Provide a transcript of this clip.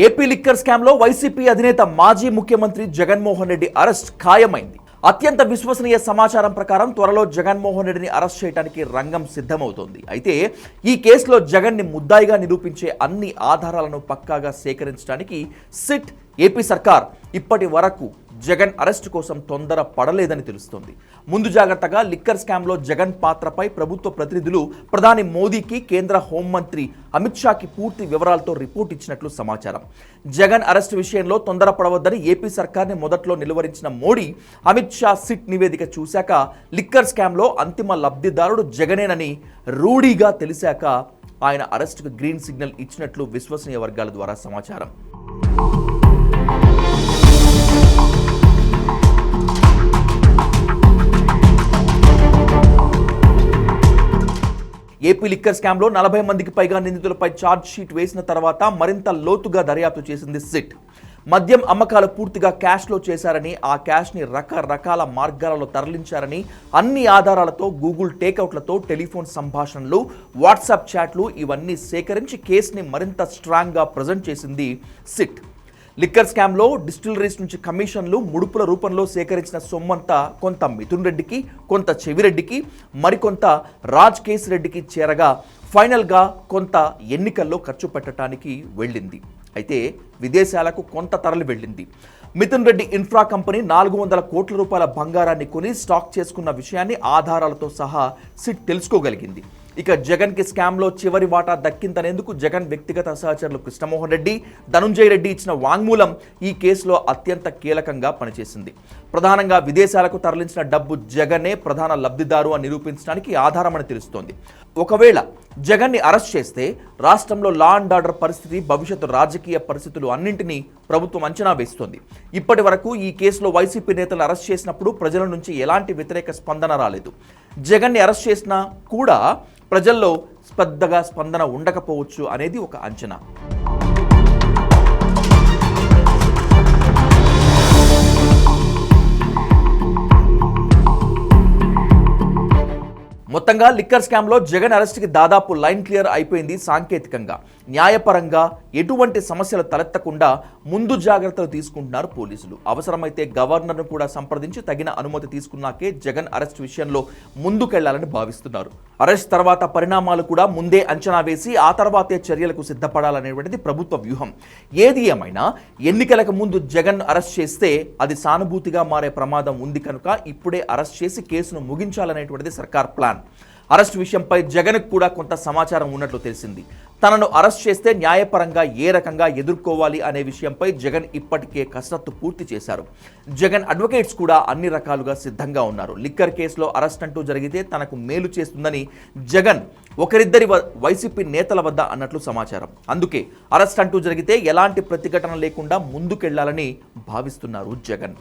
AP liquor స్కామ్లో YCP అధినేత మాజీ ముఖ్యమంత్రి జగన్మోహన్ రెడ్డి అరెస్ట్ ఖాయమైంది. అత్యంత విశ్వసనీయ సమాచారం ప్రకారం త్వరలో జగన్మోహన్ రెడ్డిని అరెస్ట్ చేయడానికి రంగం సిద్ధమవుతోంది. అయితే ఈ కేసులో జగన్ని ముద్దాయిగా నిరూపించే అన్ని ఆధారాలను పక్కాగా సేకరించడానికి సిట్ ఏపీ సర్కార్ ఇప్పటి వరకు జగన్ అరెస్టు కోసం తొందర పడలేదని తెలుస్తోంది. ముందు జాగ్రత్తగా లిక్కర్ స్కామ్లో జగన్ పాత్రపై ప్రభుత్వ ప్రతినిధులు ప్రధాని మోదీకి, కేంద్ర హోంమంత్రి అమిత్ షాకి పూర్తి వివరాలతో రిపోర్ట్ ఇచ్చినట్లు సమాచారం. జగన్ అరెస్టు విషయంలో తొందర పడవద్దని ఏపీ సర్కార్ని మొదట్లో నిలువరించిన మోడీ, అమిత్ షా సిట్ నివేదిక చూశాక లిక్కర్ స్కామ్లో అంతిమ లబ్ధిదారుడు జగనేనని రూఢీగా తెలిసాక ఆయన అరెస్టుకు గ్రీన్ సిగ్నల్ ఇచ్చినట్లు విశ్వసనీయ వర్గాల ద్వారా సమాచారం. ఏపీ లిక్కర్ స్కామ్లో 40 మందికి పైగా నిందితులపై ఛార్జ్ షీట్ వేసిన తర్వాత మరింత లోతుగా దర్యాప్తు చేసింది సిట్. మద్యం అమ్మకాలు పూర్తిగా క్యాష్లో చేశారని, ఆ క్యాష్ని రకరకాల మార్గాలలో తరలించారని, అన్ని ఆధారాలతో, గూగుల్ టేకౌట్లతో, టెలిఫోన్ సంభాషణలు, వాట్సాప్ చాట్లు ఇవన్నీ సేకరించి కేసుని మరింత స్ట్రాంగ్గా ప్రజెంట్ చేసింది సిట్. లిక్కర్ స్కామ్లో డిస్టిలరీస్ నుంచి కమిషన్లు, ముడుపుల రూపంలో సేకరించిన సొమ్మంతా కొంత మిథున్ రెడ్డికి, కొంత చెవిరెడ్డికి, మరికొంత రాజ్ కేశ్ రెడ్డికి చేరగా ఫైనల్గా కొంత ఎన్నికల్లో ఖర్చు పెట్టడానికి వెళ్ళింది. అయితే విదేశాలకు కొంత తరలి వెళ్ళింది. మిథున్ రెడ్డి ఇన్ఫ్రా కంపెనీ 400 కోట్ల రూపాయల బంగారాన్ని కొని స్టాక్ చేసుకున్న విషయాన్ని ఆధారాలతో సహా సిట్ తెలుసుకోగలిగింది. ఇక జగన్కి స్కామ్లో చివరి వాటా దక్కిందనేందుకు జగన్ వ్యక్తిగత సహచరులు కృష్ణమోహన్ రెడ్డి, ధనుంజయ రెడ్డి ఇచ్చిన వాంగ్మూలం ఈ కేసులో అత్యంత కీలకంగా పనిచేసింది. ప్రధానంగా విదేశాలకు తరలించిన డబ్బు జగనే ప్రధాన లబ్ధిదారు అని నిరూపించడానికి ఆధారమని తెలుస్తోంది. ఒకవేళ జగన్ని అరెస్ట్ చేస్తే రాష్ట్రంలో లా అండ్ ఆర్డర్ పరిస్థితి, భవిష్యత్తు రాజకీయ పరిస్థితులు అన్నింటినీ ప్రభుత్వం అంచనా వేస్తోంది. ఇప్పటి వరకు ఈ కేసులో వైసీపీ నేతలు అరెస్ట్ చేసినప్పుడు ప్రజల నుంచి ఎలాంటి వ్యతిరేక స్పందన రాలేదు. జగన్ని అరెస్ట్ చేసినా కూడా ప్రజల్లో పెద్దగా స్పందన ఉండకపోవచ్చు అనేది ఒక అంచనా. మొత్తంగా లిక్కర్ స్కామ్లో జగన్ అరెస్ట్కి దాదాపు లైన్ క్లియర్ అయిపోయింది. సాంకేతికంగా, న్యాయపరంగా ఎటువంటి సమస్యలు తలెత్తకుండా ముందు జాగ్రత్తలు తీసుకుంటున్నారు పోలీసులు. అవసరమైతే గవర్నర్ను కూడా సంప్రదించి తగిన అనుమతి తీసుకున్నాకే జగన్ అరెస్ట్ విషయంలో ముందుకెళ్లాలని భావిస్తున్నారు. అరెస్ట్ తర్వాత పరిణామాలు కూడా ముందే అంచనా వేసి ఆ తర్వాతే చర్యలకు సిద్ధపడాలనేటువంటిది ప్రభుత్వ వ్యూహం. ఏది ఏమైనా ఎన్నికలకు ముందు జగన్ అరెస్ట్ చేస్తే అది సానుభూతిగా మారే ప్రమాదం ఉంది కనుక ఇప్పుడే అరెస్ట్ చేసి కేసును ముగించాలనేటువంటిది సర్కార్ ప్లాన్. అరెస్ట్ విషయంపై జగన్కు కూడా కొంత సమాచారం ఉన్నట్లు తెలిసింది. తనను అరెస్ట్ చేస్తే న్యాయపరంగా ఏ రకంగా ఎదుర్కోవాలి అనే విషయంపై జగన్ ఇప్పటికే కసరత్తు పూర్తి చేశారు. జగన్ అడ్వకేట్స్ కూడా అన్ని రకాలుగా సిద్ధంగా ఉన్నారు. లిక్కర్ కేసులో అరెస్ట్ అంటూ జరిగితే తనకు మేలు చేస్తుందని జగన్ ఒకరిద్దరి వైసీపీ నేతల వద్ద అన్నట్లు సమాచారం. అందుకే అరెస్ట్ అంటూ జరిగితే ఎలాంటి ప్రతిఘటన లేకుండా ముందుకెళ్లాలని భావిస్తున్నారు జగన్.